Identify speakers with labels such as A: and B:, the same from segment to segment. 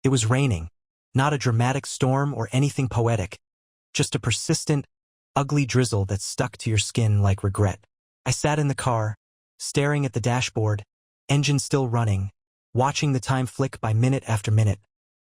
A: It was raining. Not a dramatic storm or anything poetic. Just a persistent, ugly drizzle that stuck to your skin like regret. I sat in the car, staring at the dashboard, engine still running, watching the time flick by minute after minute,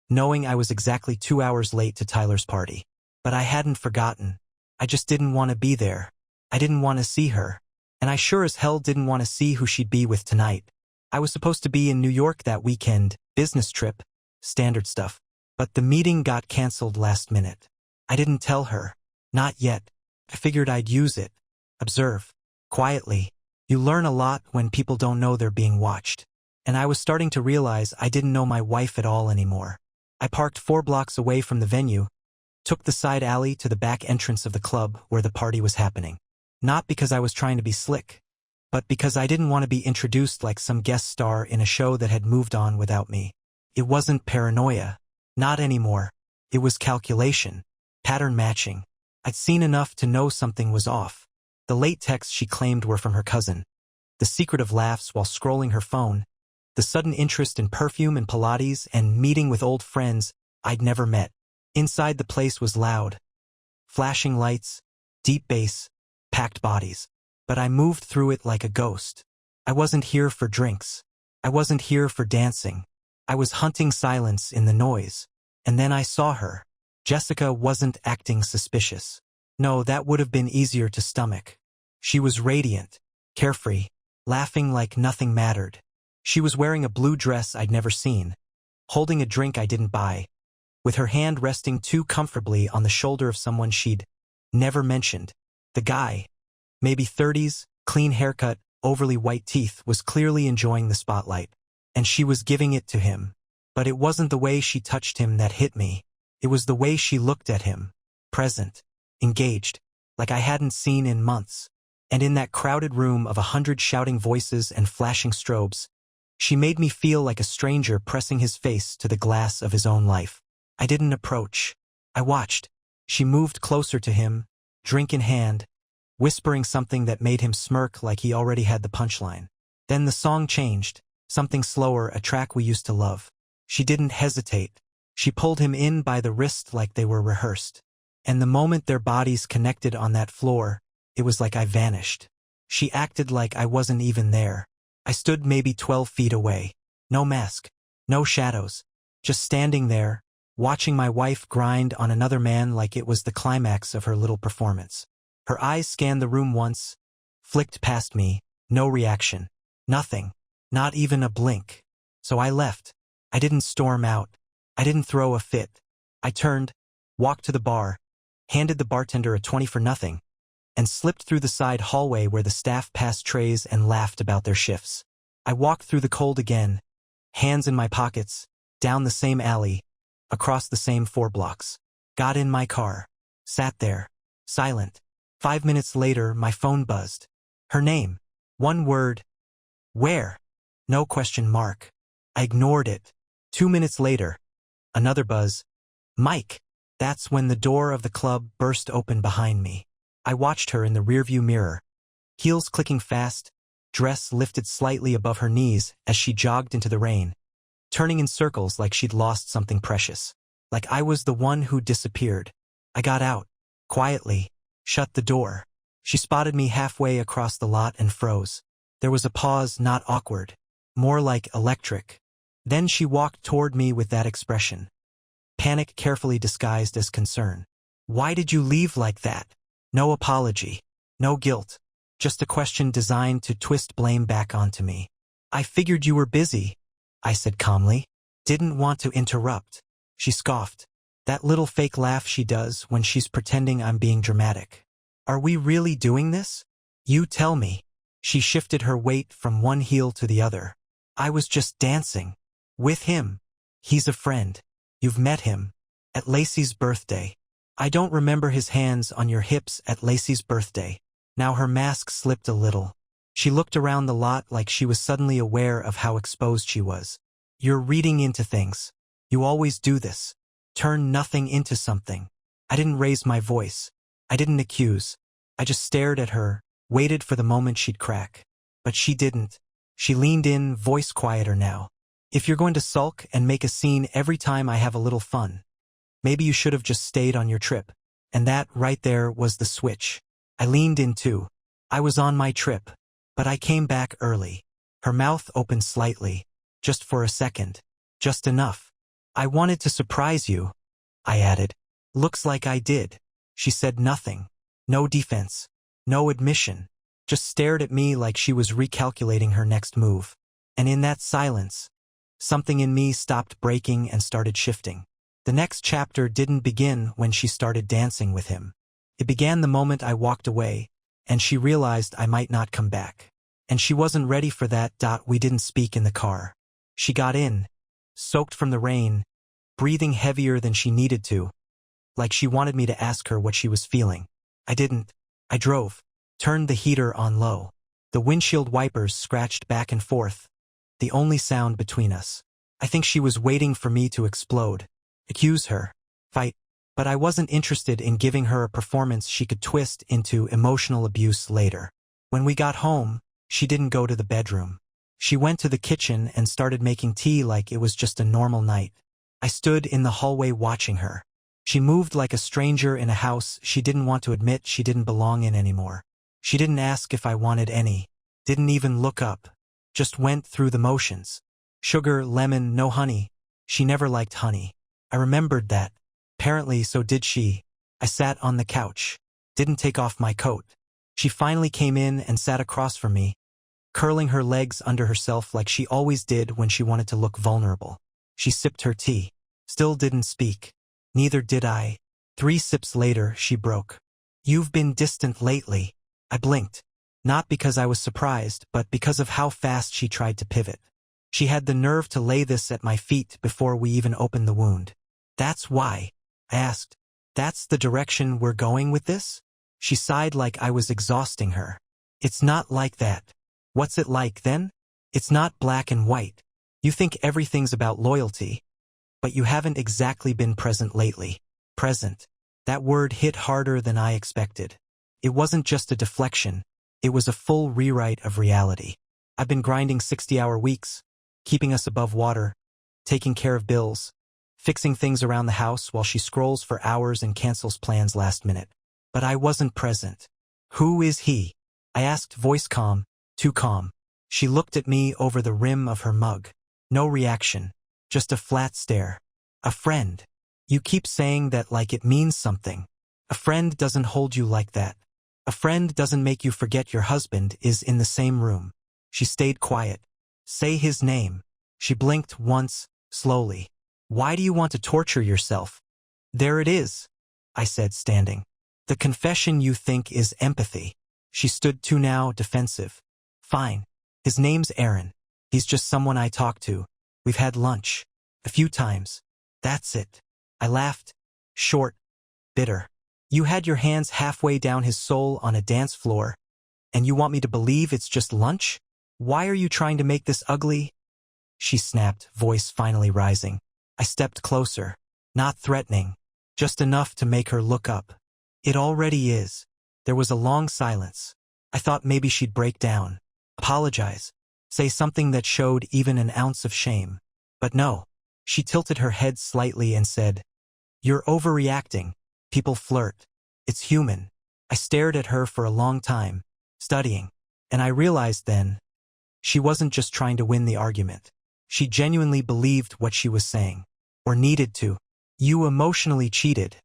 A: knowing I was exactly 2 hours late to Tyler's party. But I hadn't forgotten. I just didn't want to be there. I didn't want to see her. And I sure as hell didn't want to see who she'd be with tonight. I was supposed to be in New York that weekend, business trip, standard stuff. But the meeting got canceled last minute. I didn't tell her. Not yet. I figured I'd use it. Observe. Quietly. You learn a lot when people don't know they're being watched. And I was starting to realize I didn't know my wife at all anymore. I parked 4 blocks away from the venue, took the side alley to the back entrance of the club where the party was happening. Not because I was trying to be slick, but because I didn't want to be introduced like some guest star in a show that had moved on without me. It wasn't paranoia. Not anymore. It was calculation. Pattern matching. I'd seen enough to know something was off. The late texts she claimed were from her cousin. The secretive laughs while scrolling her phone. The sudden interest in perfume and Pilates and meeting with old friends I'd never met. Inside the place was loud. Flashing lights, deep bass, packed bodies. But I moved through it like a ghost. I wasn't here for drinks. I wasn't here for dancing. I was hunting silence in the noise. And then I saw her. Jessica wasn't acting suspicious. No, that would have been easier to stomach. She was radiant, carefree, laughing like nothing mattered. She was wearing a blue dress I'd never seen, holding a drink I didn't buy, with her hand resting too comfortably on the shoulder of someone she'd never mentioned. The guy, maybe 30s, clean haircut, overly white teeth, was clearly enjoying the spotlight. And she was giving it to him. But it wasn't the way she touched him that hit me. It was the way she looked at him. Present. Engaged. Like I hadn't seen in months. And in that crowded room of 100 shouting voices and flashing strobes, she made me feel like a stranger pressing his face to the glass of his own life. I didn't approach. I watched. She moved closer to him, drink in hand, whispering something that made him smirk like he already had the punchline. Then the song changed. Something slower, a track we used to love. She didn't hesitate. She pulled him in by the wrist like they were rehearsed. And the moment their bodies connected on that floor, it was like I vanished. She acted like I wasn't even there. I stood maybe 12 feet away. No mask. No shadows. Just standing there, watching my wife grind on another man like it was the climax of her little performance. Her eyes scanned the room once, flicked past me, no reaction. Nothing. Not even a blink. So I left. I didn't storm out. I didn't throw a fit. I turned, walked to the bar, handed the bartender a 20 for nothing, and slipped through the side hallway where the staff passed trays and laughed about their shifts. I walked through the cold again, hands in my pockets, down the same alley, across the same 4 blocks. Got in my car. Sat there. Silent. 5 minutes later, my phone buzzed. Her name. 1 word. Where? No question mark. I ignored it. 2 minutes later, another buzz. Mike. That's when the door of the club burst open behind me. I watched her in the rearview mirror, heels clicking fast, dress lifted slightly above her knees as she jogged into the rain, turning in circles like she'd lost something precious. Like I was the one who disappeared. I got out, quietly, shut the door. She spotted me halfway across the lot and froze. There was a pause, not awkward, more like electric. Then she walked toward me with that expression. Panic carefully disguised as concern. Why did you leave like that? No apology. No guilt. Just a question designed to twist blame back onto me. I figured you were busy, I said calmly. Didn't want to interrupt. She scoffed. That little fake laugh she does when she's pretending I'm being dramatic. Are we really doing this? You tell me. She shifted her weight from one heel to the other. I was just dancing. With him. He's a friend. You've met him. At Lacey's birthday. I don't remember his hands on your hips at Lacey's birthday. Now her mask slipped a little. She looked around the lot like she was suddenly aware of how exposed she was. You're reading into things. You always do this. Turn nothing into something. I didn't raise my voice. I didn't accuse. I just stared at her, waited for the moment she'd crack. But she didn't. She leaned in, voice quieter now. If you're going to sulk and make a scene every time I have a little fun, maybe you should have just stayed on your trip. And that, right there, was the switch. I leaned in too. I was on my trip. But I came back early. Her mouth opened slightly. Just for a second. Just enough. I wanted to surprise you, I added. Looks like I did. She said nothing. No defense. No admission. Just stared at me like she was recalculating her next move. And in that silence, something in me stopped breaking and started shifting. The next chapter didn't begin when she started dancing with him. It began the moment I walked away, and she realized I might not come back. And she wasn't ready for that. We didn't speak in the car. She got in, soaked from the rain, breathing heavier than she needed to, like she wanted me to ask her what she was feeling. I didn't. I drove, turned the heater on low. The windshield wipers scratched back and forth, the only sound between us. I think she was waiting for me to explode, accuse her, fight, but I wasn't interested in giving her a performance she could twist into emotional abuse later. When we got home, she didn't go to the bedroom. She went to the kitchen and started making tea like it was just a normal night. I stood in the hallway watching her. She moved like a stranger in a house she didn't want to admit she didn't belong in anymore. She didn't ask if I wanted any, didn't even look up, just went through the motions. Sugar, lemon, no honey. She never liked honey. I remembered that. Apparently, so did she. I sat on the couch, didn't take off my coat. She finally came in and sat across from me, curling her legs under herself like she always did when she wanted to look vulnerable. She sipped her tea. Still didn't speak. Neither did I. 3 sips later, she broke. You've been distant lately. I blinked. Not because I was surprised, but because of how fast she tried to pivot. She had the nerve to lay this at my feet before we even opened the wound. That's why? I asked. That's the direction we're going with this? She sighed like I was exhausting her. It's not like that. What's it like then? It's not black and white. You think everything's about loyalty, but you haven't exactly been present lately. Present. That word hit harder than I expected. It wasn't just a deflection. It was a full rewrite of reality. I've been grinding 60-hour weeks, keeping us above water, taking care of bills, fixing things around the house while she scrolls for hours and cancels plans last minute. But I wasn't present. Who is he? I asked, voice calm, too calm. She looked at me over the rim of her mug. No reaction, just a flat stare. A friend. You keep saying that like it means something. A friend doesn't hold you like that. A friend doesn't make you forget your husband is in the same room. She stayed quiet. Say his name. She blinked once, slowly. Why do you want to torture yourself? There it is, I said, standing. The confession you think is empathy. She stood too now, defensive. Fine. His name's Aaron. He's just someone I talk to. We've had lunch. A few times. That's it. I laughed. Short. Bitter. You had your hands halfway down his soul on a dance floor, and you want me to believe it's just lunch? Why are you trying to make this ugly? She snapped, voice finally rising. I stepped closer. Not threatening. Just enough to make her look up. It already is. There was a long silence. I thought maybe she'd break down. Apologize. Say something that showed even an ounce of shame. But no. She tilted her head slightly and said, You're overreacting. People flirt. It's human. I stared at her for a long time, studying. And I realized then, she wasn't just trying to win the argument. She genuinely believed what she was saying. Or needed to. You emotionally cheated,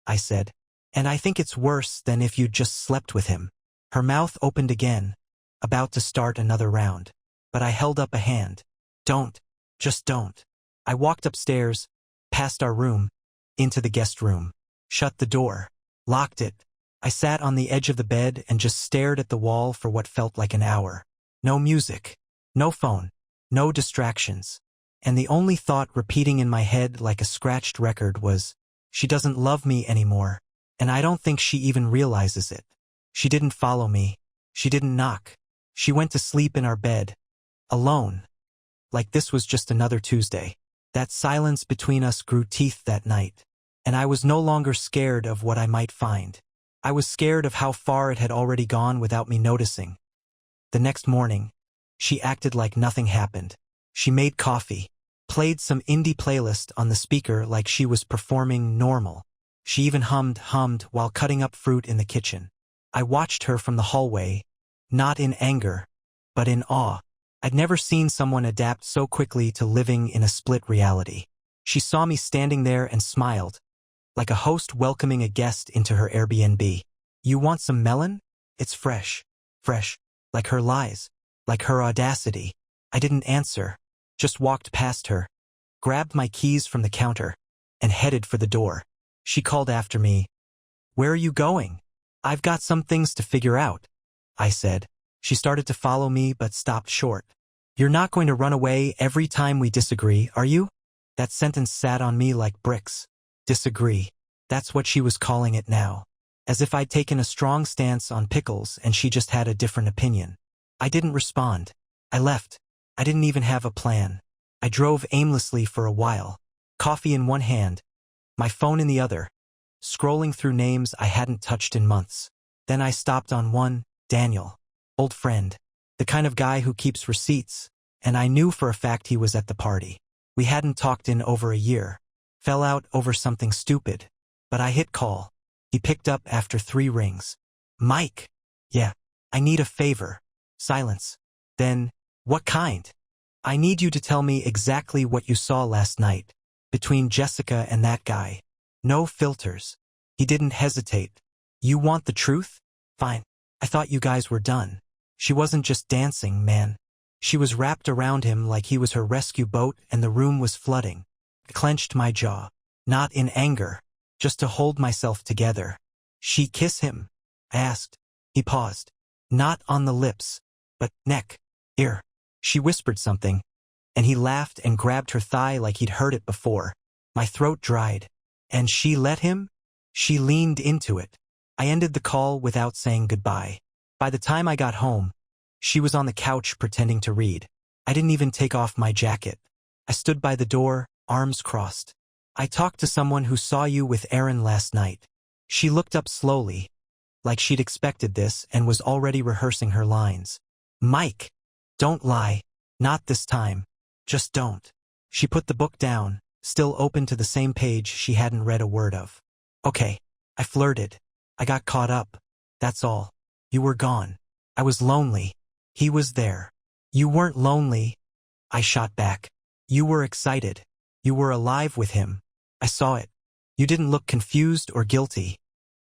A: I said. And I think it's worse than if you'd just slept with him. Her mouth opened again, about to start another round. But I held up a hand. Don't. Just don't. I walked upstairs, past our room, into the guest room. Shut the door. Locked it. I sat on the edge of the bed and just stared at the wall for what felt like an hour. No music. No phone. No distractions. And the only thought repeating in my head like a scratched record was, she doesn't love me anymore. And I don't think she even realizes it. She didn't follow me. She didn't knock. She went to sleep in our bed. Alone. Like this was just another Tuesday. That silence between us grew teeth that night. And I was no longer scared of what I might find. I was scared of how far it had already gone without me noticing. The next morning, she acted like nothing happened. She made coffee, played some indie playlist on the speaker like she was performing normal. She even hummed while cutting up fruit in the kitchen. I watched her from the hallway, not in anger, but in awe. I'd never seen someone adapt so quickly to living in a split reality. She saw me standing there and smiled, like a host welcoming a guest into her Airbnb. "You want some melon? It's fresh." Fresh, like her lies, like her audacity. I didn't answer, just walked past her, grabbed my keys from the counter, and headed for the door. She called after me. "Where are you going?" "I've got some things to figure out," I said. She started to follow me but stopped short. "You're not going to run away every time we disagree, are you?" That sentence sat on me like bricks. Disagree. That's what she was calling it now. As if I'd taken a strong stance on pickles and she just had a different opinion. I didn't respond. I left. I didn't even have a plan. I drove aimlessly for a while, coffee in one hand, my phone in the other, scrolling through names I hadn't touched in months. Then I stopped on one, Daniel. Old friend. The kind of guy who keeps receipts, and I knew for a fact he was at the party. We hadn't talked in over a year. Fell out over something stupid. But I hit call. He picked up after 3 rings. "Mike." "Yeah. I need a favor." Silence. Then, "What kind?" "I need you to tell me exactly what you saw last night, between Jessica and that guy. No filters." He didn't hesitate. "You want the truth? Fine. I thought you guys were done." She wasn't just dancing, man. She was wrapped around him like he was her rescue boat and the room was flooding. I clenched my jaw. Not in anger, just to hold myself together. "She kiss him?" I asked. He paused. "Not on the lips, but neck, ear." She whispered something, and he laughed and grabbed her thigh like he'd heard it before. My throat dried. "And she let him?" She leaned into it. I ended the call without saying goodbye. By the time I got home, she was on the couch pretending to read. I didn't even take off my jacket. I stood by the door, arms crossed. "I talked to someone who saw you with Aaron last night." She looked up slowly, like she'd expected this and was already rehearsing her lines. "Mike, don't lie. Not this time. Just don't." She put the book down, still open to the same page she hadn't read a word of. "Okay." I flirted. "I got caught up. That's all. You were gone. I was lonely. He was there." "You weren't lonely," I shot back. "You were excited. You were alive with him. I saw it. You didn't look confused or guilty.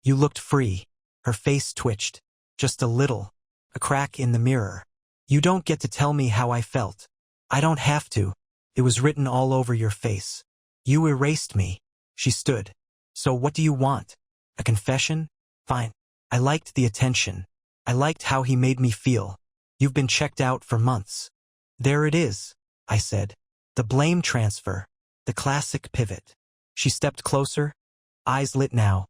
A: You looked free." Her face twitched. Just a little. A crack in the mirror. "You don't get to tell me how I felt." "I don't have to. It was written all over your face. You erased me." She stood. "So what do you want? A confession? Fine." I liked the attention. I liked how he made me feel. "You've been checked out for months." "There it is," I said. "The blame transfer. The classic pivot." She stepped closer, eyes lit now.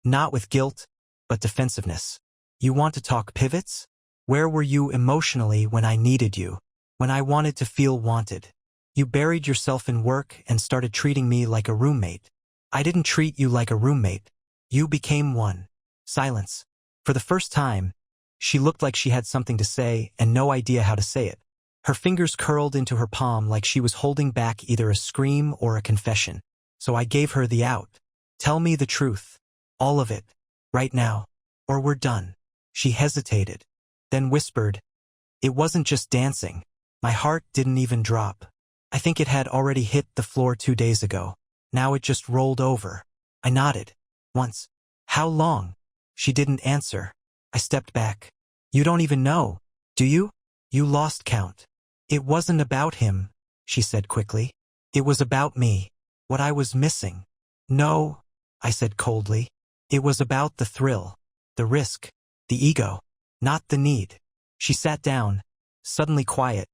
A: Not with guilt, but defensiveness. "You want to talk pivots? Where were you emotionally when I needed you? When I wanted to feel wanted? You buried yourself in work and started treating me like a roommate." "I didn't treat you like a roommate. You became one." Silence. For the first time, she looked like she had something to say and no idea how to say it. Her fingers curled into her palm like she was holding back either a scream or a confession. So I gave her the out. "Tell me the truth. All of it. Right now. Or we're done." She hesitated, then whispered, "It wasn't just dancing. My heart didn't even drop. I think it had already hit the floor 2 days ago. Now it just rolled over." I nodded. "Once." "How long?" She didn't answer. I stepped back. "You don't even know, do you? You lost count." "It wasn't about him," she said quickly. "It was about me. What I was missing." "No," I said coldly. "It was about the thrill, the risk, the ego, not the need." She sat down, suddenly quiet,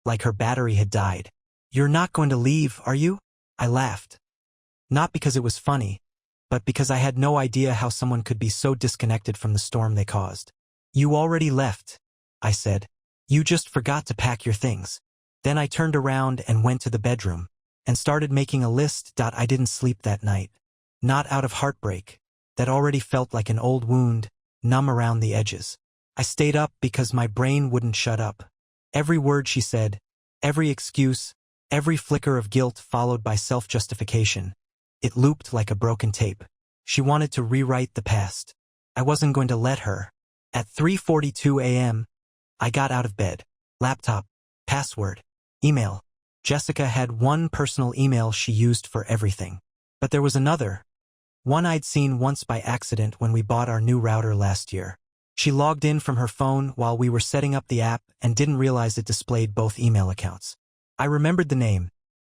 A: like her battery had died. "You're not going to leave, are you?" I laughed. Not because it was funny, but because I had no idea how someone could be so disconnected from the storm they caused. "You already left," I said. "You just forgot to pack your things." Then I turned around and went to the bedroom, and started making a list. I didn't sleep that night. Not out of heartbreak. That already felt like an old wound, numb around the edges. I stayed up because my brain wouldn't shut up. Every word she said, Every excuse, every flicker of guilt followed by self-justification. It looped like a broken tape. She wanted to rewrite the past. I wasn't going to let her. At 3:42 a.m., I got out of bed. Laptop, password, email. Jessica had one personal email she used for everything. But there was another. One I'd seen once by accident when we bought our new router last year. She logged in from her phone while we were setting up the app and didn't realize it displayed both email accounts. I remembered the name.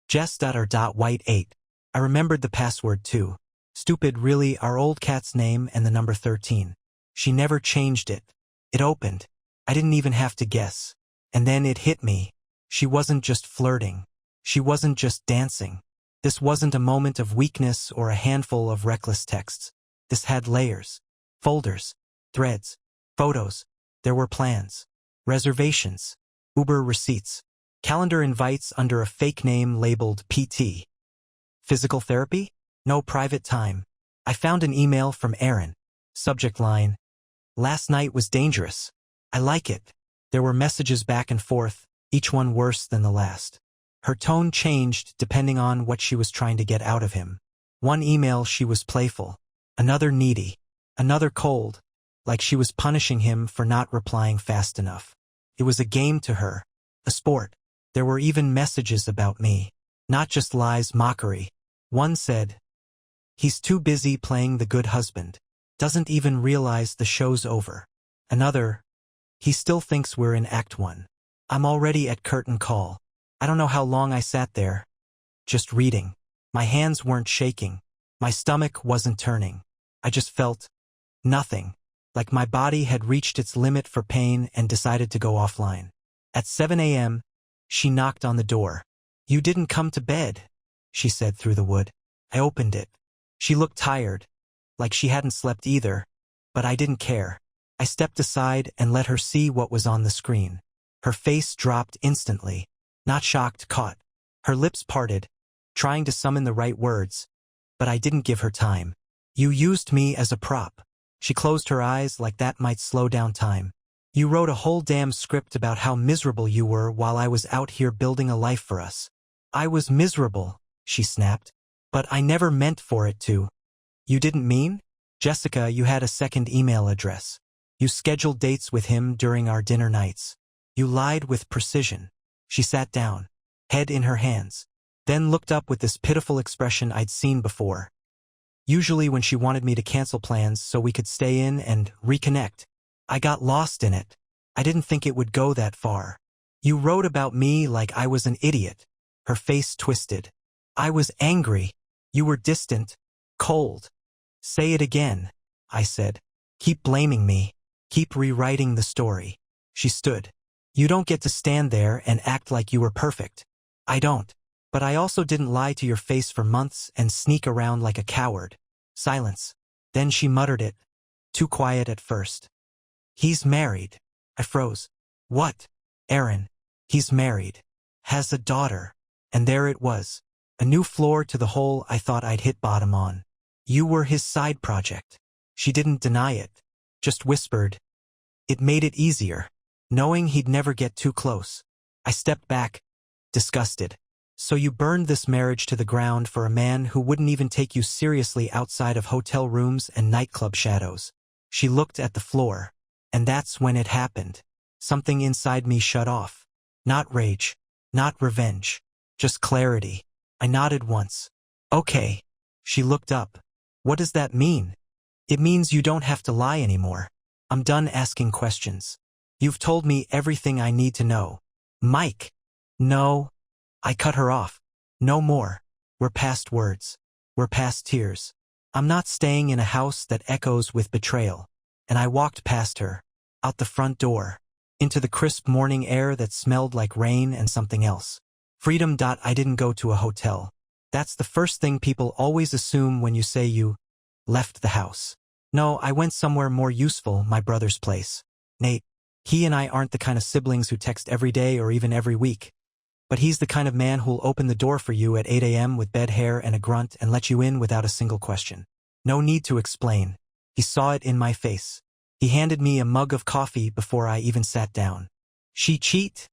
A: Jess.r.white8. I remembered the password too. Stupid, really, our old cat's name and the number 13. She never changed it. It opened. I didn't even have to guess. And then it hit me. She wasn't just flirting. She wasn't just dancing. This wasn't a moment of weakness or a handful of reckless texts. This had layers. Folders. Threads. Photos. There were plans. Reservations. Uber receipts. Calendar invites under a fake name labeled PT. Physical therapy? No private time. I found an email from Erin. Subject line. Last night was dangerous. I like it. There were messages back and forth, each one worse than the last. Her tone changed depending on what she was trying to get out of him. One email she was playful, another needy, another cold, like she was punishing him for not replying fast enough. It was a game to her, a sport. There were even messages about me, not just lies, mockery. One said, "He's too busy playing the good husband. Doesn't even realize the show's over." Another, "He still thinks we're in Act 1. I'm already at curtain call." I don't know how long I sat there, just reading. My hands weren't shaking. My stomach wasn't turning. I just felt nothing, like my body had reached its limit for pain and decided to go offline. At 7 a.m., she knocked on the door. "You didn't come to bed," she said through the wood. I opened it. She looked tired, like she hadn't slept either, but I didn't care. I stepped aside and let her see what was on the screen. Her face dropped instantly. Not shocked, caught. Her lips parted, trying to summon the right words, but I didn't give her time. "You used me as a prop." She closed her eyes like that might slow down time. "You wrote a whole damn script about how miserable you were while I was out here building a life for us." "I was miserable," she snapped, "but I never meant for it to." "You didn't mean?" "Jessica, you had a second email address. You scheduled dates with him during our dinner nights. You lied with precision." She sat down, head in her hands, then looked up with this pitiful expression I'd seen before. Usually when she wanted me to cancel plans so we could stay in and reconnect. I got lost in it. I didn't think it would go that far. "You wrote about me like I was an idiot." Her face twisted. "I was angry. You were distant, cold." "Say it again," I said. "Keep blaming me. Keep rewriting the story." She stood. "You don't get to stand there and act like you were perfect." "I don't. But I also didn't lie to your face for months and sneak around like a coward." Silence. Then she muttered it. Too quiet at first. "He's married." I froze. "What?" "Erin. He's married. Has a daughter." And there it was. A new floor to the hole I thought I'd hit bottom on. "You were his side project." She didn't deny it. Just whispered. It made it easier, knowing he'd never get too close. I stepped back, disgusted. "So you burned this marriage to the ground for a man who wouldn't even take you seriously outside of hotel rooms and nightclub shadows." She looked at the floor. And that's when it happened. Something inside me shut off. Not rage, not revenge, just clarity. I nodded once. "Okay." She looked up. "What does that mean?" "It means you don't have to lie anymore. I'm done asking questions. You've told me everything I need to know." "Mike." "No." I cut her off. "No more. We're past words. We're past tears. I'm not staying in a house that echoes with betrayal." And I walked past her, out the front door, into the crisp morning air that smelled like rain and something else. Freedom. I didn't go to a hotel. That's the first thing people always assume when you say you left the house. No, I went somewhere more useful, my brother's place. Nate. He and I aren't the kind of siblings who text every day or even every week. But he's the kind of man who'll open the door for you at 8 a.m. with bed hair and a grunt and let you in without a single question. No need to explain. He saw it in my face. He handed me a mug of coffee before I even sat down. "She cheat?"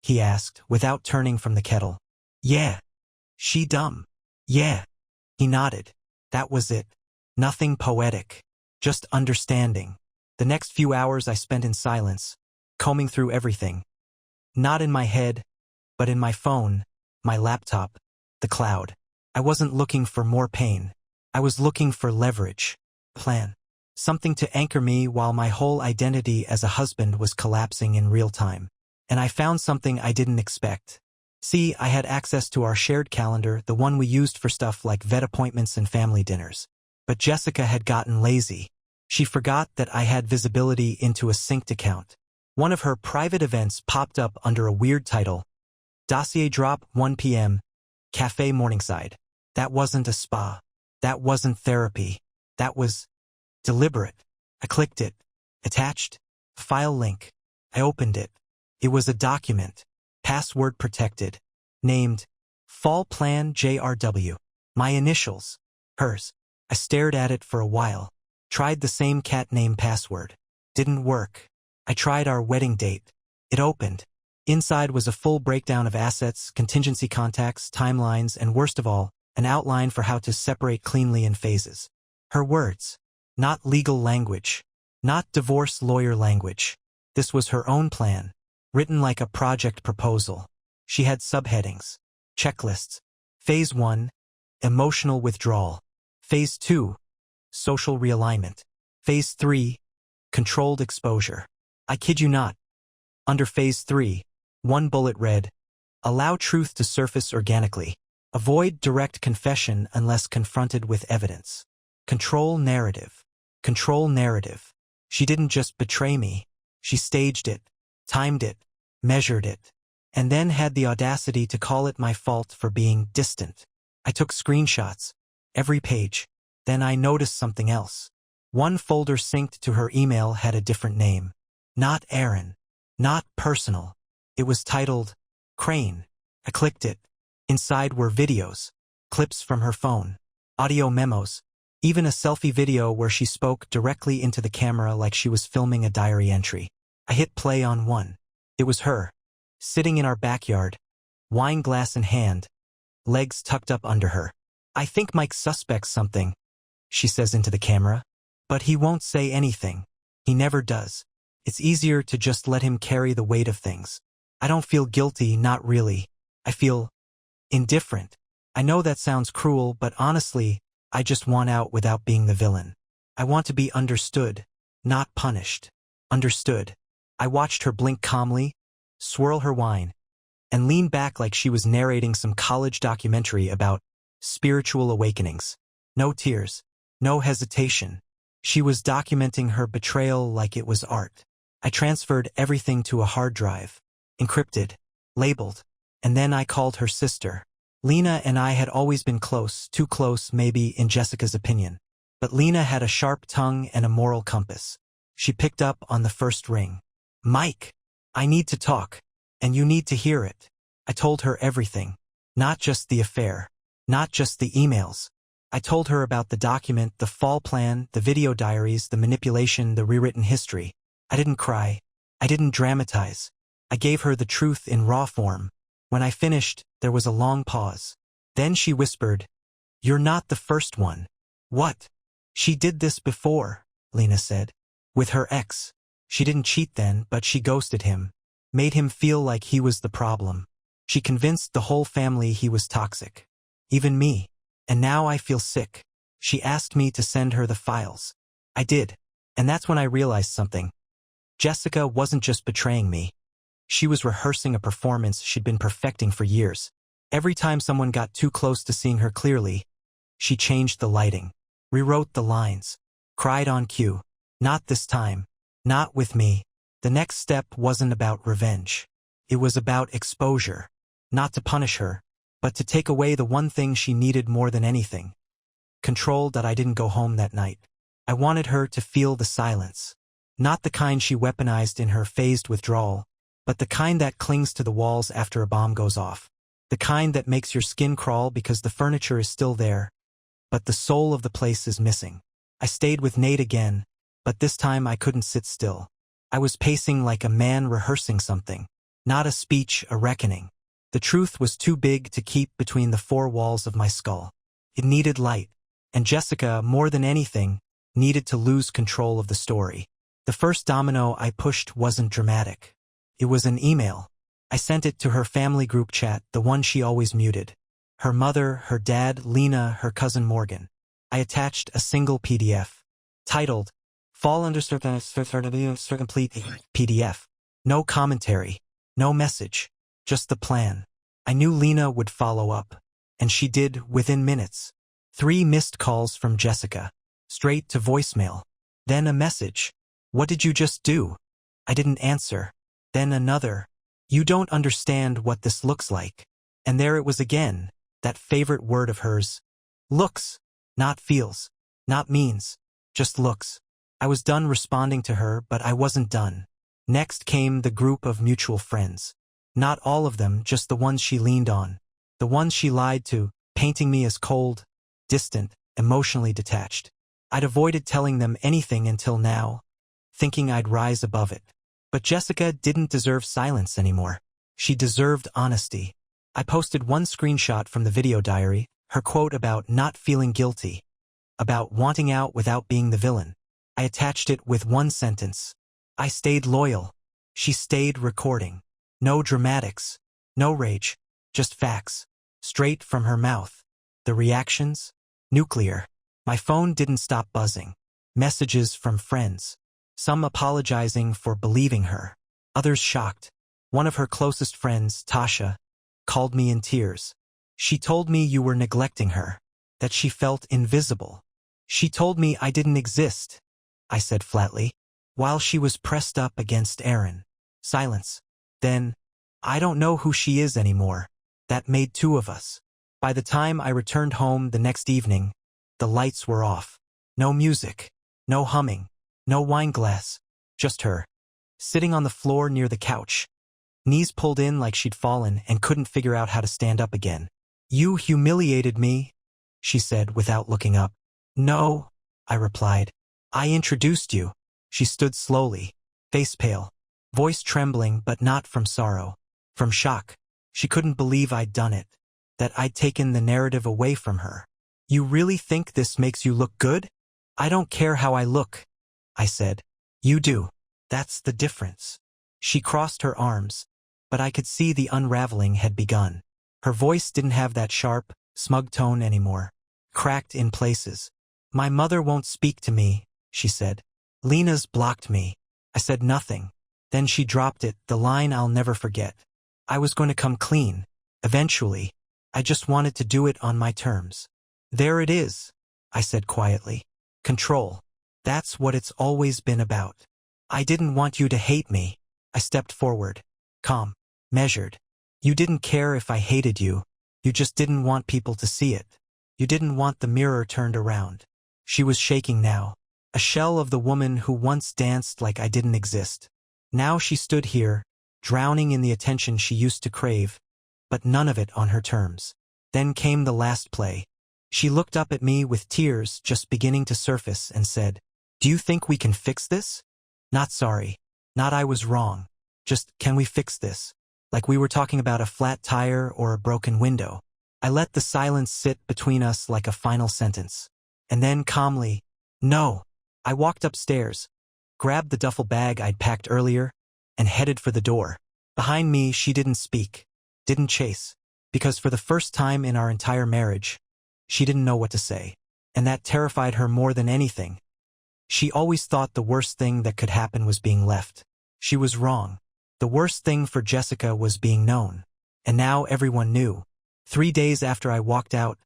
A: he asked, without turning from the kettle. Yeah. She dumb. Yeah. He nodded. That was it. Nothing poetic. Just understanding. The next few hours I spent in silence, combing through everything. Not in my head, but in my phone, my laptop, the cloud. I wasn't looking for more pain. I was looking for leverage. Plan. Something to anchor me while my whole identity as a husband was collapsing in real time. And I found something I didn't expect. See, I had access to our shared calendar, the one we used for stuff like vet appointments and family dinners. But Jessica had gotten lazy. She forgot that I had visibility into a synced account. One of her private events popped up under a weird title. Dossier drop 1 p.m. Cafe Morningside. That wasn't a spa. That wasn't therapy. That was deliberate. I clicked it. Attached. File link. I opened it. It was a document. Password protected. Named Fall Plan JRW. My initials. Hers. I stared at it for a while. Tried the same cat name password. Didn't work. I tried our wedding date. It opened. Inside was a full breakdown of assets, contingency contacts, timelines, and worst of all, an outline for how to separate cleanly in phases. Her words. Not legal language. Not divorce lawyer language. This was her own plan. Written like a project proposal. She had subheadings. Checklists. Phase 1. Emotional withdrawal. Phase 2. Social realignment. Phase 3. Controlled exposure. I kid you not. Under Phase 3, one bullet read, allow truth to surface organically. Avoid direct confession unless confronted with evidence. Control narrative. Control narrative. She didn't just betray me. She staged it, timed it, measured it, and then had the audacity to call it my fault for being distant. I took screenshots, every page. Then I noticed something else. One folder synced to her email had a different name. Not Aaron. Not personal. It was titled Crane. I clicked it. Inside were videos, clips from her phone, audio memos, even a selfie video where she spoke directly into the camera like she was filming a diary entry. I hit play on one. It was her, sitting in our backyard, wine glass in hand, legs tucked up under her. I think Mike suspects something, she says into the camera, but he won't say anything. He never does. It's easier to just let him carry the weight of things. I don't feel guilty, not really. I feel indifferent. I know that sounds cruel, but honestly, I just want out without being the villain. I want to be understood, not punished. Understood. I watched her blink calmly, swirl her wine, and lean back like she was narrating some college documentary about spiritual awakenings. No tears, no hesitation. She was documenting her betrayal like it was art. I transferred everything to a hard drive, encrypted, labeled, and then I called her sister. Lena and I had always been close, too close maybe in Jessica's opinion. But Lena had a sharp tongue and a moral compass. She picked up on the first ring. Mike, I need to talk, and you need to hear it. I told her everything. Not just the affair. Not just the emails. I told her about the document, the fall plan, the video diaries, the manipulation, the rewritten history. I didn't cry. I didn't dramatize. I gave her the truth in raw form. When I finished, there was a long pause. Then she whispered, "You're not the first one." What? She did this before, Lena said. With her ex. She didn't cheat then, but she ghosted him. Made him feel like he was the problem. She convinced the whole family he was toxic. Even me. And now I feel sick. She asked me to send her the files. I did. And that's when I realized something. Jessica wasn't just betraying me. She was rehearsing a performance she'd been perfecting for years. Every time someone got too close to seeing her clearly, she changed the lighting, rewrote the lines, cried on cue. Not this time. Not with me. The next step wasn't about revenge. It was about exposure. Not to punish her, but to take away the one thing she needed more than anything. Control. That I didn't go home that night. I wanted her to feel the silence. Not the kind she weaponized in her phased withdrawal, but the kind that clings to the walls after a bomb goes off. The kind that makes your skin crawl because the furniture is still there, but the soul of the place is missing. I stayed with Nate again, but this time I couldn't sit still. I was pacing like a man rehearsing something. Not a speech, a reckoning. The truth was too big to keep between the four walls of my skull. It needed light, and Jessica, more than anything, needed to lose control of the story. The first domino I pushed wasn't dramatic. It was an email. I sent it to her family group chat, the one she always muted. Her mother, her dad, Lena, her cousin Morgan. I attached a single PDF, titled, Fall Under Complete PDF. No commentary, no message, just the plan. I knew Lena would follow up, and she did within minutes. 3 missed calls from Jessica, straight to voicemail. Then a message. What did you just do? I didn't answer. Then another. You don't understand what this looks like. And there it was again, that favorite word of hers. Looks. Not feels. Not means. Just looks. I was done responding to her, but I wasn't done. Next came the group of mutual friends. Not all of them, just the ones she leaned on. The ones she lied to, painting me as cold, distant, emotionally detached. I'd avoided telling them anything until now, thinking I'd rise above it. But Jessica didn't deserve silence anymore. She deserved honesty. I posted one screenshot from the video diary, her quote about not feeling guilty, about wanting out without being the villain. I attached it with one sentence. I stayed loyal. She stayed recording. No dramatics. No rage. Just facts. Straight from her mouth. The reactions? Nuclear. My phone didn't stop buzzing. Messages from friends. Some apologizing for believing her. Others shocked. One of her closest friends, Tasha, called me in tears. She told me you were neglecting her. That she felt invisible. She told me I didn't exist. I said flatly. While she was pressed up against Aaron. Silence. Then, I don't know who she is anymore. That made 2 of us. By the time I returned home the next evening, the lights were off. No music. No humming. No wine glass. Just her. Sitting on the floor near the couch. Knees pulled in like she'd fallen and couldn't figure out how to stand up again. You humiliated me, she said without looking up. No, I replied. I introduced you. She stood slowly, face pale, voice trembling but not from sorrow, from shock. She couldn't believe I'd done it, that I'd taken the narrative away from her. You really think this makes you look good? I don't care how I look, I said. You do. That's the difference. She crossed her arms, but I could see the unraveling had begun. Her voice didn't have that sharp, smug tone anymore, cracked in places. My mother won't speak to me, she said. Lena's blocked me. I said nothing. Then she dropped it, the line I'll never forget. I was going to come clean. Eventually. I just wanted to do it on my terms. There it is, I said quietly. Control. That's what it's always been about. I didn't want you to hate me. I stepped forward. Calm. Measured. You didn't care if I hated you. You just didn't want people to see it. You didn't want the mirror turned around. She was shaking now. A shell of the woman who once danced like I didn't exist. Now she stood here, drowning in the attention she used to crave, but none of it on her terms. Then came the last play. She looked up at me with tears just beginning to surface and said, Do you think we can fix this? Not sorry. Not I was wrong. Just, can we fix this? Like we were talking about a flat tire or a broken window. I let the silence sit between us like a final sentence. And then calmly, No. I walked upstairs, grabbed the duffel bag I'd packed earlier, and headed for the door. Behind me, she didn't speak, didn't chase, because for the first time in our entire marriage, she didn't know what to say. And that terrified her more than anything. She always thought the worst thing that could happen was being left. She was wrong. The worst thing for Jessica was being known. And now everyone knew. 3 days after I walked out,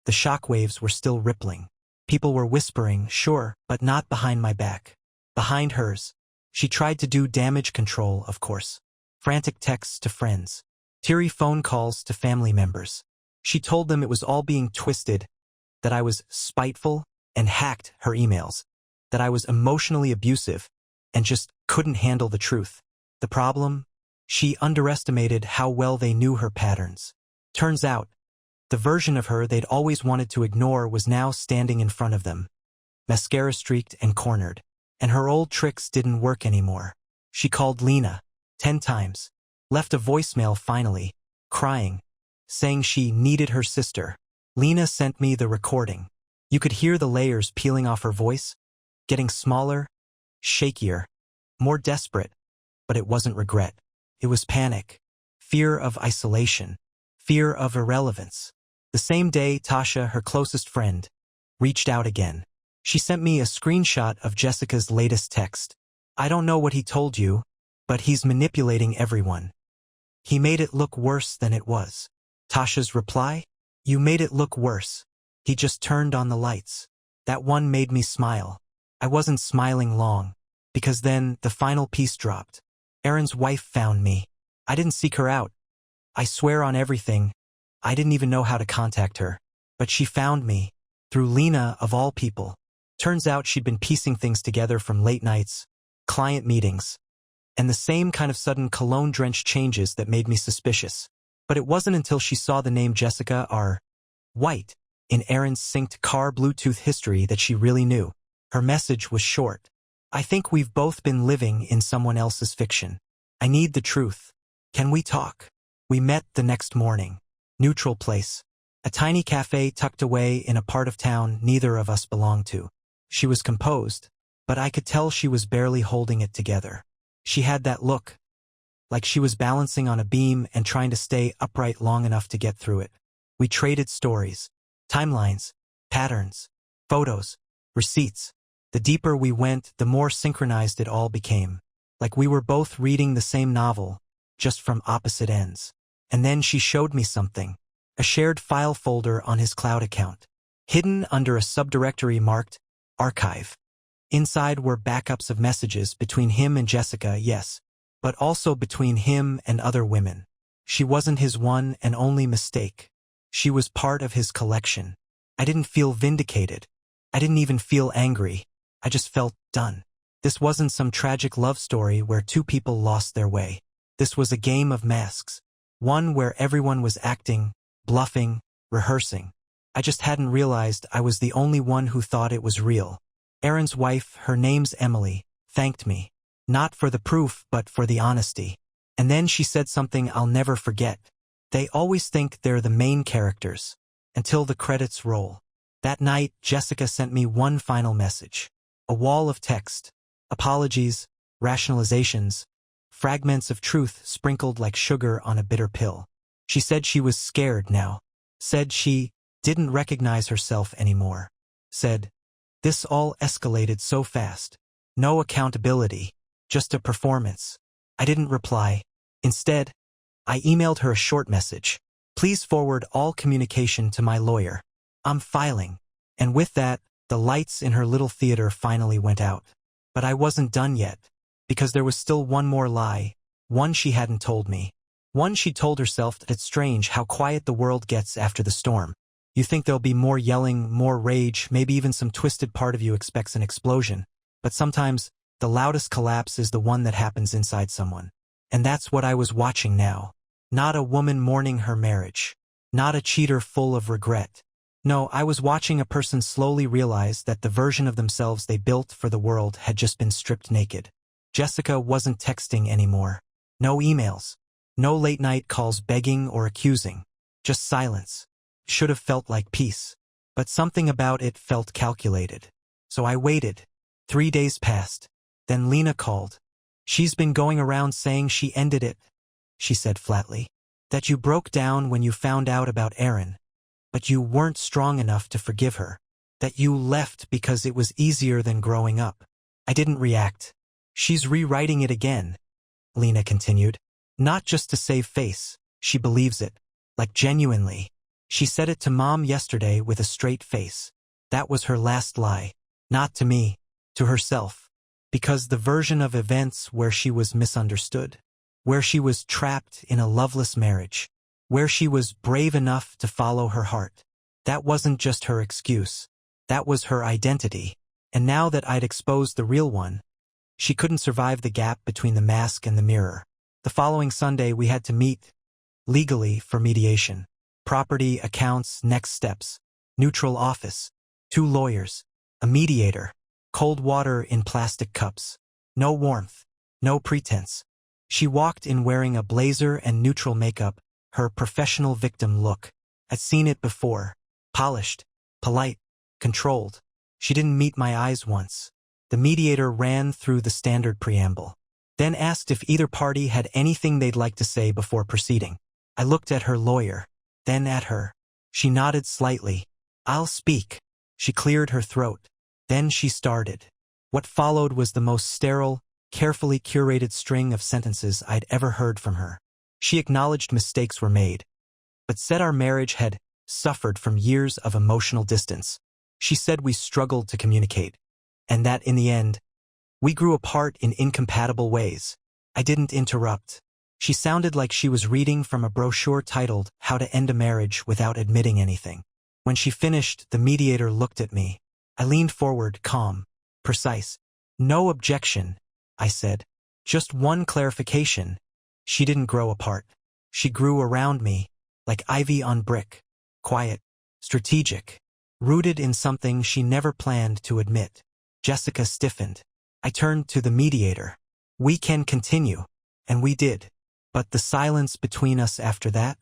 A: the shockwaves were still rippling. People were whispering, sure, but not behind my back. Behind hers. She tried to do damage control, of course. Frantic texts to friends. Teary phone calls to family members. She told them it was all being twisted, that I was spiteful and hacked her emails, that I was emotionally abusive and just couldn't handle the truth. The problem? She underestimated how well they knew her patterns. Turns out, the version of her they'd always wanted to ignore was now standing in front of them, mascara-streaked and cornered. And her old tricks didn't work anymore. She called Lena 10 times. Left a voicemail finally, crying, saying she needed her sister. Lena sent me the recording. You could hear the layers peeling off her voice, getting smaller, shakier, more desperate, but it wasn't regret. It was panic, fear of isolation, fear of irrelevance. The same day, Tasha, her closest friend, reached out again. She sent me a screenshot of Jessica's latest text. I don't know what he told you, but he's manipulating everyone. He made it look worse than it was. Tasha's reply? You made it look worse. He just turned on the lights. That one made me smile. I wasn't smiling long, because then the final piece dropped. Aaron's wife found me. I didn't seek her out. I swear on everything, I didn't even know how to contact her. But she found me, through Lena of all people. Turns out she'd been piecing things together from late nights, client meetings, and the same kind of sudden cologne-drenched changes that made me suspicious. But it wasn't until she saw the name Jessica R. White in Aaron's synced car Bluetooth history that she really knew. Her message was short. I think we've both been living in someone else's fiction. I need the truth. Can we talk? We met the next morning. Neutral place. A tiny cafe tucked away in a part of town neither of us belonged to. She was composed, but I could tell she was barely holding it together. She had that look, like she was balancing on a beam and trying to stay upright long enough to get through it. We traded stories, timelines, patterns, photos, receipts. The deeper we went, the more synchronized it all became. Like we were both reading the same novel, just from opposite ends. And then she showed me something. A shared file folder on his cloud account, hidden under a subdirectory marked Archive. Inside were backups of messages between him and Jessica, yes, but also between him and other women. She wasn't his one and only mistake. She was part of his collection. I didn't feel vindicated. I didn't even feel angry. I just felt done. This wasn't some tragic love story where two people lost their way. This was a game of masks. One where everyone was acting, bluffing, rehearsing. I just hadn't realized I was the only one who thought it was real. Aaron's wife, her name's Emily, thanked me. Not for the proof, but for the honesty. And then she said something I'll never forget. They always think they're the main characters, until the credits roll. That night, Jessica sent me one final message. A wall of text. Apologies, rationalizations, fragments of truth sprinkled like sugar on a bitter pill. She said she was scared now. Said she didn't recognize herself anymore. Said, this all escalated so fast. No accountability, just a performance. I didn't reply. Instead, I emailed her a short message. Please forward all communication to my lawyer. I'm filing. And with that, the lights in her little theater finally went out. But I wasn't done yet, because there was still one more lie, one she hadn't told me. One she told herself that it's strange how quiet the world gets after the storm. You think there'll be more yelling, more rage, maybe even some twisted part of you expects an explosion. But sometimes, the loudest collapse is the one that happens inside someone. And that's what I was watching now. Not a woman mourning her marriage. Not a cheater full of regret. No, I was watching a person slowly realize that the version of themselves they built for the world had just been stripped naked. Jessica wasn't texting anymore. No emails. No late-night calls begging or accusing. Just silence. Should have felt like peace. But something about it felt calculated. So I waited. 3 days passed. Then Lena called. She's been going around saying she ended it, she said flatly. That you broke down when you found out about Aaron. But you weren't strong enough to forgive her. That you left because it was easier than growing up. I didn't react. She's rewriting it again, Lena continued. Not just to save face. She believes it. Like genuinely. She said it to Mom yesterday with a straight face. That was her last lie. Not to me. To herself. Because the version of events where she was misunderstood. Where she was trapped in a loveless marriage. Where she was brave enough to follow her heart. That wasn't just her excuse. That was her identity. And now that I'd exposed the real one, she couldn't survive the gap between the mask and the mirror. The following Sunday we had to meet, legally, for mediation. Property, accounts, next steps. Neutral office. 2 lawyers. A mediator. Cold water in plastic cups. No warmth. No pretense. She walked in wearing a blazer and neutral makeup, her professional victim look. I'd seen it before. Polished, polite, controlled. She didn't meet my eyes once. The mediator ran through the standard preamble, then asked if either party had anything they'd like to say before proceeding. I looked at her lawyer, then at her. She nodded slightly. "I'll speak." She cleared her throat. Then she started. What followed was the most sterile, carefully curated string of sentences I'd ever heard from her. She acknowledged mistakes were made, but said our marriage had suffered from years of emotional distance. She said we struggled to communicate, and that in the end, we grew apart in incompatible ways. I didn't interrupt. She sounded like she was reading from a brochure titled How to End a Marriage Without Admitting Anything. When she finished, the mediator looked at me. I leaned forward, calm, precise. "No objection," I said. "Just one clarification." She didn't grow apart. She grew around me, like ivy on brick. Quiet, strategic, rooted in something she never planned to admit. Jessica stiffened. I turned to the mediator. "We can continue." And we did. But the silence between us after that?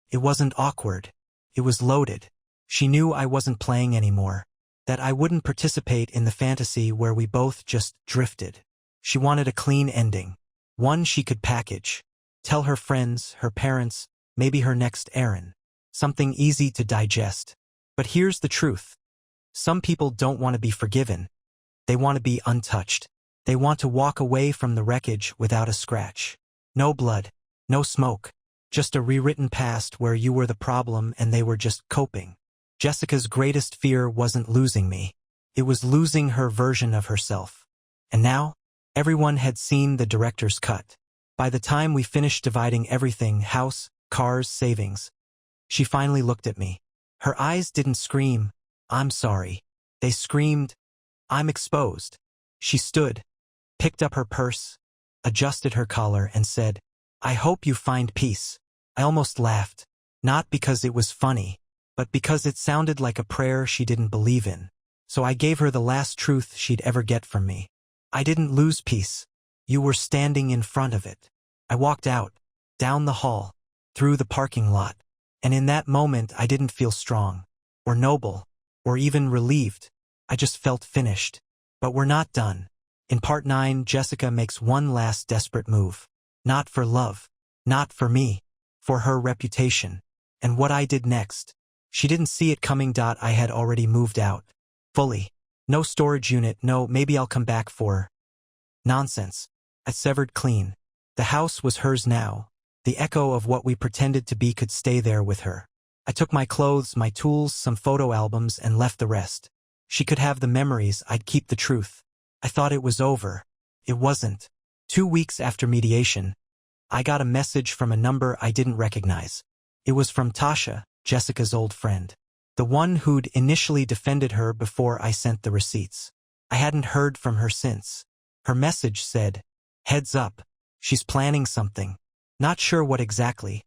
A: It wasn't awkward. It was loaded. She knew I wasn't playing anymore, that I wouldn't participate in the fantasy where we both just drifted. She wanted a clean ending, one she could package, tell her friends, her parents, maybe her next errand. Something easy to digest. But here's the truth. Some people don't want to be forgiven. They want to be untouched. They want to walk away from the wreckage without a scratch. No blood, no smoke, just a rewritten past where you were the problem and they were just coping. Jessica's greatest fear wasn't losing me. It was losing her version of herself. And now, everyone had seen the director's cut. By the time we finished dividing everything, house, cars, savings, she finally looked at me. Her eyes didn't scream, "I'm sorry." They screamed, "I'm exposed." She stood, picked up her purse, adjusted her collar, and said, "I hope you find peace." I almost laughed, not because it was funny, but because it sounded like a prayer she didn't believe in. So I gave her the last truth she'd ever get from me. "I didn't lose peace. You were standing in front of it." I walked out, down the hall, through the parking lot, and in that moment I didn't feel strong, or noble, or even relieved. I just felt finished. But we're not done. In part 9, Jessica makes one last desperate move. Not for love, not for me, for her reputation. And what I did next. She didn't see it coming. I had already moved out. Fully. No storage unit, no "maybe I'll come back for" nonsense. I severed clean. The house was hers now. The echo of what we pretended to be could stay there with her. I took my clothes, my tools, some photo albums, and left the rest. She could have the memories, I'd keep the truth. I thought it was over. It wasn't. 2 weeks after mediation, I got a message from a number I didn't recognize. It was from Tasha, Jessica's old friend. The one who'd initially defended her before I sent the receipts. I hadn't heard from her since. Her message said, "Heads up, she's planning something. Not sure what exactly,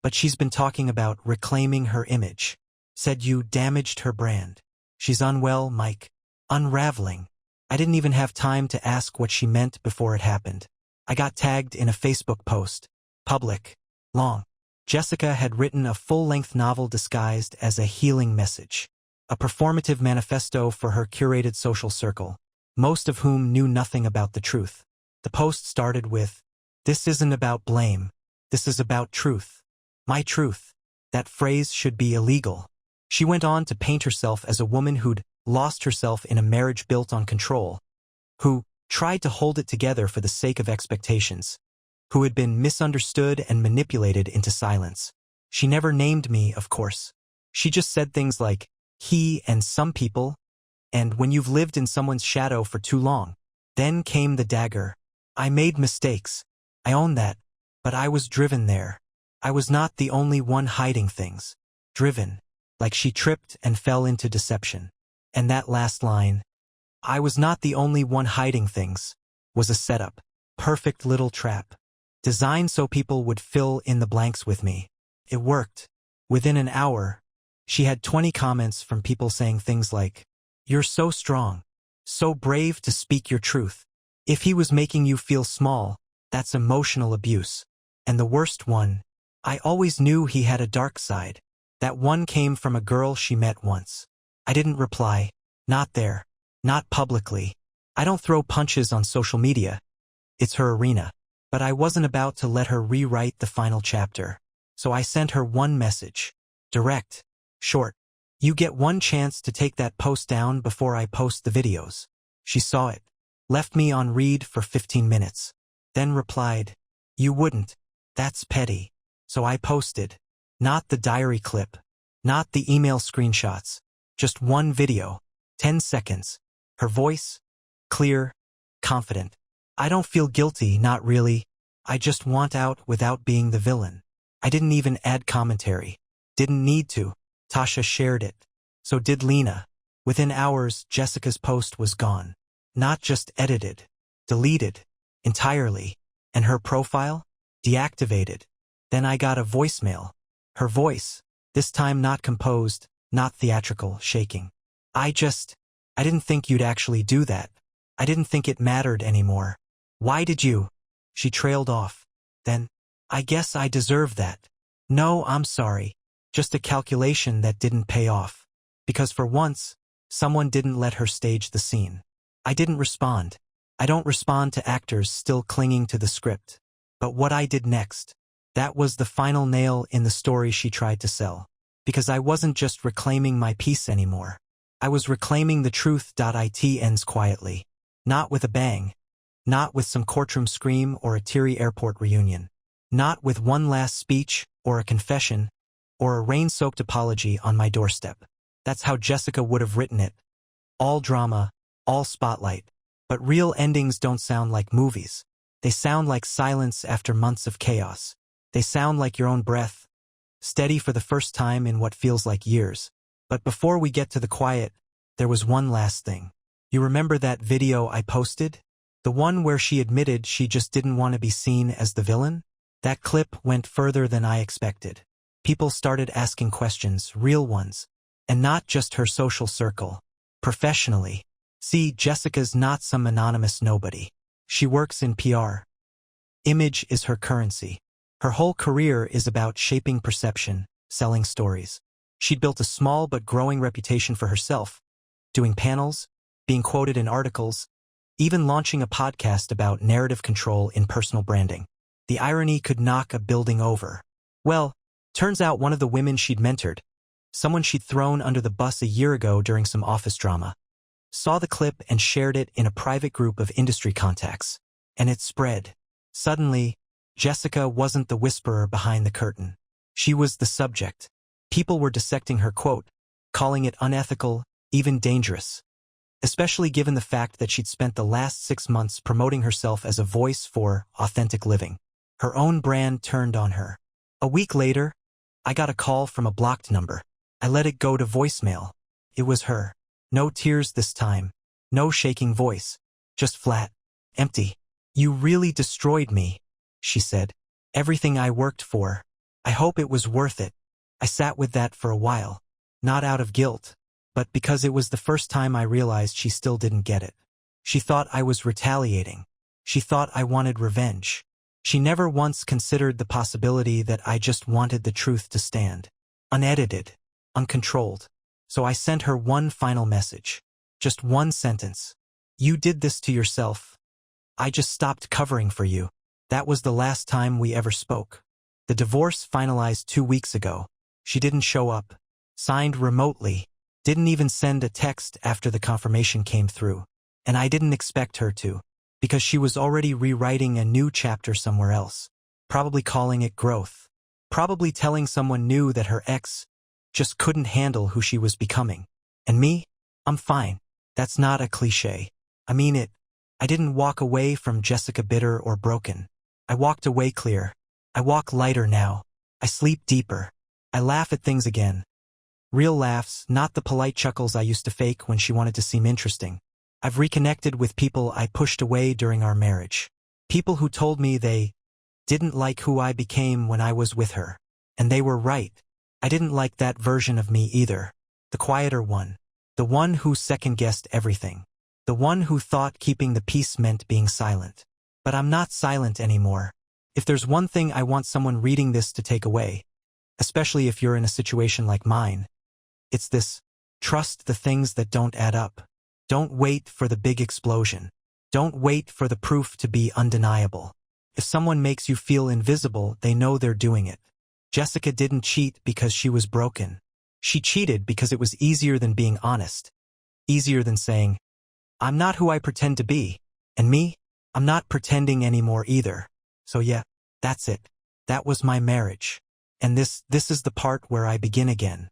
A: but she's been talking about reclaiming her image. Said you damaged her brand. She's unwell, Mike. Unraveling." I didn't even have time to ask what she meant before it happened. I got tagged in a Facebook post. Public. Long. Jessica had written a full-length novel disguised as a healing message. A performative manifesto for her curated social circle, most of whom knew nothing about the truth. The post started with, "This isn't about blame. This is about truth. My truth." That phrase should be illegal. She went on to paint herself as a woman who'd lost herself in a marriage built on control, who tried to hold it together for the sake of expectations, who had been misunderstood and manipulated into silence. She never named me, of course. She just said things like, "he and some people," and "when you've lived in someone's shadow for too long." Then came the dagger. I made mistakes. I own that. But I was driven there. I was not the only one hiding things. Driven. Like she tripped and fell into deception. And that last line, "I was not the only one hiding things," was a setup. Perfect little trap. Designed so people would fill in the blanks with me. It worked. Within an hour, she had 20 comments from people saying things like, "You're so strong. So brave to speak your truth. If he was making you feel small, That's emotional abuse. And the worst one, I always knew he had a dark side. That one came from a girl she met once. I didn't reply. Not there. Not publicly. I don't throw punches on social media. It's her arena. But I wasn't about to let her rewrite the final chapter. So I sent her one message. Direct. Short. You get one chance to take that post down before I post the videos. She saw it. Left me on read for 15 minutes. Then replied, you wouldn't. That's petty. So I posted. Not the diary clip. Not the email screenshots. Just one video. 10 seconds. Her voice? Clear. Confident. I don't feel guilty, not really. I just want out without being the villain. I didn't even add commentary. Didn't need to. Tasha shared it. So did Lena. Within hours, Jessica's post was gone. Not just edited. Deleted. Entirely. And her profile? Deactivated. Then I got a voicemail. Her voice. This time not composed, not theatrical, shaking. I didn't think you'd actually do that. I didn't think it mattered anymore. Why did you? She trailed off. Then, I guess I deserve that. No, I'm sorry. Just a calculation that didn't pay off. Because for once, someone didn't let her stage the scene. I didn't respond. I don't respond to actors still clinging to the script. But what I did next, that was the final nail in the story she tried to sell. Because I wasn't just reclaiming my peace anymore. I was reclaiming the truth. It ends quietly. Not with a bang. Not with some courtroom scream or a teary airport reunion. Not with one last speech, or a confession, or a rain-soaked apology on my doorstep. That's how Jessica would have written it. All drama, all spotlight. But real endings don't sound like movies. They sound like silence after months of chaos. They sound like your own breath, steady for the first time in what feels like years. But before we get to the quiet, there was one last thing. You remember that video I posted? The one where she admitted she just didn't want to be seen as the villain? That clip went further than I expected. People started asking questions, real ones. And not just her social circle. Professionally. See, Jessica's not some anonymous nobody. She works in PR. Image is her currency. Her whole career is about shaping perception, selling stories. She'd built a small but growing reputation for herself, doing panels, being quoted in articles, even launching a podcast about narrative control in personal branding. The irony could knock a building over. Well, turns out one of the women she'd mentored, someone she'd thrown under the bus a year ago during some office drama, saw the clip and shared it in a private group of industry contacts. And it spread. Suddenly, Jessica wasn't the whisperer behind the curtain. She was the subject. People were dissecting her quote, calling it unethical, even dangerous. Especially given the fact that she'd spent the last 6 months promoting herself as a voice for authentic living. Her own brand turned on her. A week later, I got a call from a blocked number. I let it go to voicemail. It was her. No tears this time. No shaking voice. Just flat. Empty. You really destroyed me, she said. Everything I worked for. I hope it was worth it. I sat with that for a while. Not out of guilt, but because it was the first time I realized she still didn't get it. She thought I was retaliating. She thought I wanted revenge. She never once considered the possibility that I just wanted the truth to stand. Unedited. Uncontrolled. So I sent her one final message. Just one sentence. You did this to yourself. I just stopped covering for you. That was the last time we ever spoke. The divorce finalized 2 weeks ago. She didn't show up. Signed remotely. Didn't even send a text after the confirmation came through. And I didn't expect her to. Because she was already rewriting a new chapter somewhere else. Probably calling it growth. Probably telling someone new that her ex just couldn't handle who she was becoming. And me? I'm fine. That's not a cliché. I mean it. I didn't walk away from Jessica bitter or broken. I walked away clear. I walk lighter now. I sleep deeper. I laugh at things again. Real laughs, not the polite chuckles I used to fake when she wanted to seem interesting. I've reconnected with people I pushed away during our marriage. People who told me they didn't like who I became when I was with her. And they were right. I didn't like that version of me either. The quieter one. The one who second-guessed everything. The one who thought keeping the peace meant being silent. But I'm not silent anymore. If there's one thing I want someone reading this to take away, especially if you're in a situation like mine, it's this: trust the things that don't add up. Don't wait for the big explosion. Don't wait for the proof to be undeniable. If someone makes you feel invisible, they know they're doing it. Jessica didn't cheat because she was broken. She cheated because it was easier than being honest. Easier than saying, I'm not who I pretend to be. And me, I'm not pretending anymore either. So yeah, that's it. That was my marriage. And this is the part where I begin again.